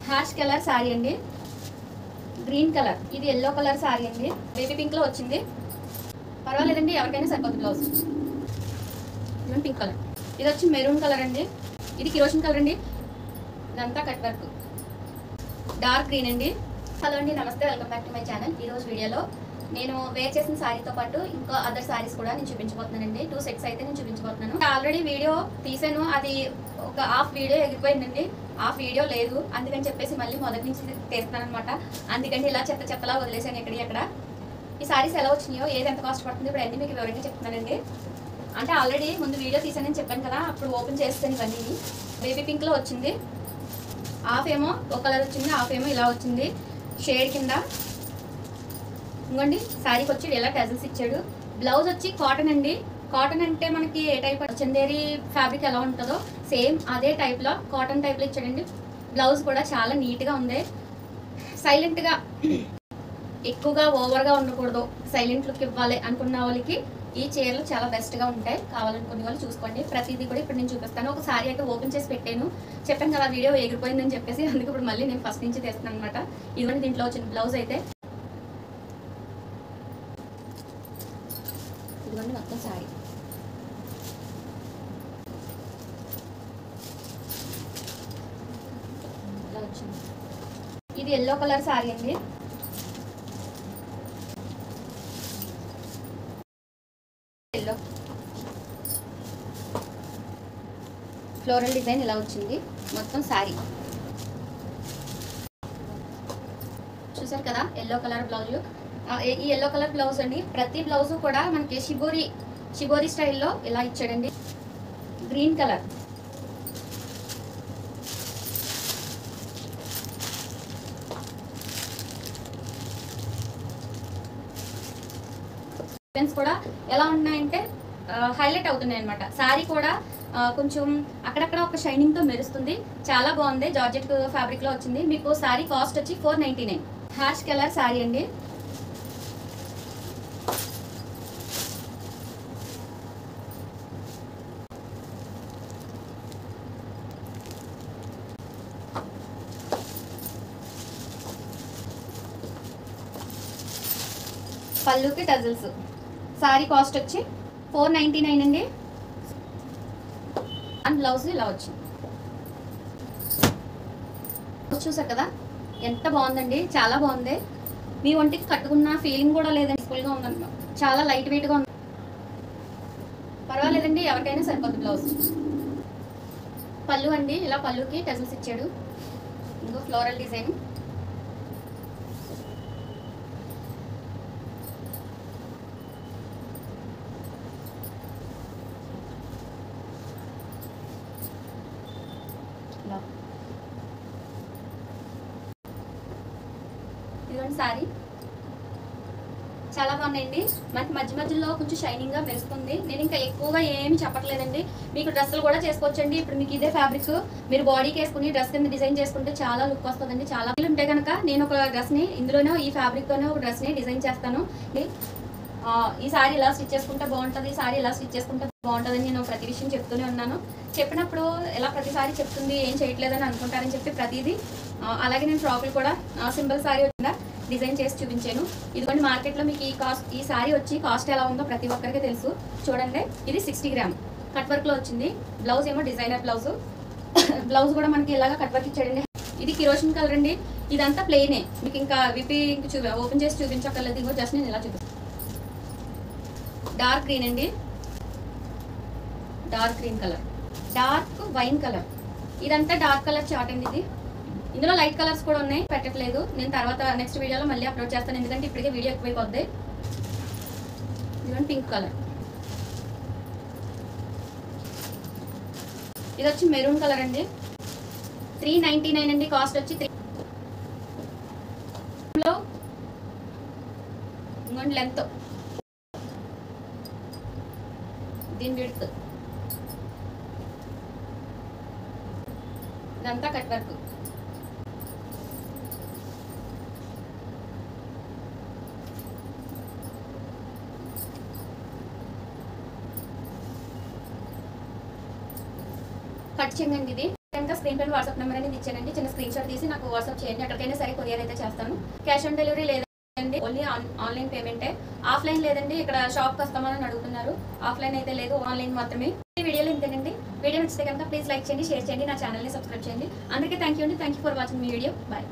Ash colour sorry అండి, green colour, ఇది yellow colour sorry అండి, బేబీ పింక్ లో వచ్చింది. పర్వాలేదండి, ఎవరికైనా సరిపోతుంది బ్లౌజ్. ఇది పింక్ కలర్, ఇది వచ్చి మెరూన్ కలర్ అండి, ఇది కిరోసిన్ కలర్ అండి, ఇదంతా కట్ వర్క్. డార్క్ గ్రీన్ అండి. హలో అండి, నమస్తే, welcome back to my channel. ఈ రోజు వీడియోలో నేను వేర్ చేసిన శారీతో పాటు ఇంకా అదర్ శారీస్ కూడా నేను చూపించబోతున్నానండి. 2 సెట్స్ అయితే నేను చూపించబోతున్నాను. ఆల్రెడీ వీడియో తీసాను, అది ఒక హాఫ్ వీడియో ఎగిరిపోయిందండి, హాఫ్ వీడియో లేదు. అందుకని చెప్పేసి మళ్ళీ మొదటి నుంచి తీస్తాను అనమాట. అందుకని ఇలా చెత్తలా వదిలేసాను ఎక్కడ. ఈ శారీస్ ఎలా వచ్చినాయో, ఏది ఎంత కాస్ట్ పడుతుంది, ఇప్పుడు అన్నీ మీకు వివరంగా చెప్తున్నానండి. అంటే ఆల్రెడీ ముందు వీడియో తీసానని చెప్పాను కదా, అప్పుడు ఓపెన్ చేస్తాను ఇవన్నీ. బేబీ పింక్లో వచ్చింది, హాఫ్ ఏమో ఒక కలర్ వచ్చింది, హాఫ్ ఏమో ఇలా వచ్చింది షేడ్ కింద. ఇంకోండి శారీకి వచ్చి ఇలా టెజల్స్ ఇచ్చాడు. బ్లౌజ్ వచ్చి కాటన్ అండి. కాటన్ అంటే మనకి ఏ టైప్ చందేరి ఫ్యాబ్రిక్ ఎలా ఉంటుందో సేమ్ అదే టైప్లో కాటన్ టైప్లో ఇచ్చాడండి. బ్లౌజ్ కూడా చాలా నీట్గా ఉంది. సైలెంట్గా, ఎక్కువగా ఓవర్గా ఉండకూడదు, సైలెంట్ లుక్ ఇవ్వాలి అనుకున్న వాళ్ళకి ఈ చీరలు చాలా బెస్ట్గా ఉంటాయి. కావాలనుకునే వాళ్ళు చూసుకోండి. ప్రతిదీ కూడా ఇప్పుడు నేను చూపిస్తాను. ఒక సారీ అయితే ఓపెన్ చేసి పెట్టాను, చెప్పాను కదా వీడియో ఎగిరిపోయిందని చెప్పేసి, అందుకే ఇప్పుడు మళ్ళీ నేను ఫస్ట్ నుంచి తెస్తున్నాను అనమాట. ఇదిగోండి దీంట్లో వచ్చిన బ్లౌజ్ అయితే ఇదిగోండి మొత్తం సారీ. ఇలా వచ్చింది. ఇది ఎల్లో కలర్ సారీ అండి. ఎల్లో ఫ్లోరల్ డిజైన్ ఇలా వచ్చింది మొత్తం సారీ. చూసారు కదా ఎల్లో కలర్ బ్లౌజ్. ఈ ఎల్లో కలర్ బ్లౌజ్ అండి. ప్రతి బ్లౌజ్ కూడా మనకి షిబోరి స్టైల్లో ఇలా ఇచ్చాడండి. గ్రీన్ కలర్, కూడా ఎలా ఉన్నాయంటే హైలైట్ అవుతున్నాయి అనమాట. శారీ కూడా కొంచెం అక్కడక్కడ ఒక షైనింగ్ తో మెరుస్తుంది. చాలా బాగుంది. జార్జెట్ ఫ్యాబ్రిక్ లో వచ్చింది. మీకు శారీ కాస్ట్ వచ్చి 499. హ్యాష్ కలర్ శారీ అండి. పళ్ళుకి టజల్స్. శారీ కాస్ట్ వచ్చి 499 అండి. అండ్ బ్లౌజ్ ఇలా వచ్చింది. చూసారు కదా ఎంత బాగుందండి, చాలా బాగుంది. మీ ఒంటికి కట్టుకున్న ఫీలింగ్ కూడా లేదండి, ఫుల్గా ఉందన్నమాట. చాలా లైట్ వెయిట్గా ఉంది. పర్వాలేదండి, ఎవరికైనా సరిపోతుంది బ్లౌజ్. పళ్ళు అండి, ఇలా పళ్ళుకి టజల్స్ ఇచ్చాడు. ఇంకో ఫ్లోరల్ డిజైన్. ఇదిగోండి సారీ, చాలా బాగున్నాయండి. మనకి మధ్యలో కొంచెం షైనింగ్ గా మెరుస్తుంది. నేను ఇంకా ఎక్కువగా ఏమి చెప్పట్లేదండి. మీకు డ్రెస్సులు కూడా చేసుకోవచ్చండి. ఇప్పుడు మీకు ఇదే ఫ్యాబ్రిక్ మీరు బాడీకి వేసుకుని డ్రెస్ కింద డిజైన్ చేసుకుంటే చాలా లుక్ వస్తుందండి. చాలా ఉంటే కనుక నేను ఒక డ్రెస్ ని ఇందులోనే ఈ ఫ్యాబ్రిక్ తోనే ఒక డ్రెస్ ని డిజైన్ చేస్తాను. ఈ సారీ ఇలా స్టిచ్ చేసుకుంటే బాగుంటుంది, ఈ సారీ ఇలా స్టిచ్ చేసుకుంటే బాగుంటుందని నేను ప్రతి విషయం చెప్తూనే ఉన్నాను. చెప్పినప్పుడు ఎలా ప్రతిసారి చెప్తుంది ఏం చేయట్లేదని అనుకుంటారని చెప్పి ప్రతిదీ అలాగే నేను ఫ్రాకులు కూడా సింపుల్ సారీ వచ్చిందా డిజైన్ చేసి చూపించాను. ఇదిగోండి మార్కెట్లో మీకు ఈ సారీ వచ్చి కాస్ట్ ఎలా ఉందో ప్రతి ఒక్కరికి తెలుసు. చూడండి, ఇది 60 గ్రామ్ కట్ వర్క్లో వచ్చింది. బ్లౌజ్ ఏమో డిజైనర్ బ్లౌజ్. బ్లౌజ్ కూడా మనకి ఇలాగా కట్ వర్క్ ఇచ్చాడండి. ఇది కిరోసిన్ కలర్ అండి. ఇదంతా ప్లెయినే, మీకు ఇంకా విపి ఓపెన్ చేసి చూపించక్కర్లేదు. ఇంకో జస్ట్ నేను ఇలా చూపిస్తాను. డార్క్ గ్రీన్ అండి, dark green colour, dark wine colour. ఇదంతా డార్క్ కలర్ చార్ట్ అండి. ఇది ఇందులో లైట్ కలర్స్ కూడా ఉన్నాయి, పెట్టట్లేదు. నేను తర్వాత నెక్స్ట్ వీడియోలో మళ్ళీ అప్లోడ్ చేస్తాను, ఎందుకంటే ఇప్పటికే వీడియో ఎక్కువైపోద్ది. ఇదిగోండి పింక్ కలర్. ఇది వచ్చి మెరూన్ కలర్ అండి. 399 అండి కాస్ట్ వచ్చి. ఇంకోండి లెంత్, దీని విడ్త్, ఇదంతా కట్ వర్క్. కట్ చెంగండి. ఇది స్క్రీన్ పైన వాట్సాప్ నెంబర్ అనేది ఇచ్చానండి. చిన్న స్క్రీన్ షాట్ తీసి నాకు వాట్సాప్ చేయండి. ఎక్కడికైనా సరే కొరియర్ అయితే చేస్తాను. క్యాష్ ఆన్ డెలివరీ లేదండి, ఓన్లీ ఆన్లైన్ పేమెంటే. ఆఫ్లైన్ లేదండి, ఇక్కడ షాప్కి వస్తామని అడుగుతున్నారు. ఆఫ్లైన్ అయితే లేదు, ఆన్లైన్ మాత్రమే. ఈ వీడియోలో ఇంతేనండి. వీడియో నచ్చితే కనుక ప్లీజ్ లైక్ చేయండి, షేర్ చేయండి, నా ఛానల్ని సబ్స్క్రైబ్ చేయండి. అందరికీ థ్యాంక్ యూ అండి. థ్యాంక్ యూ ఫర్ వాచింగ్ మీ వీడియో. బాయ్.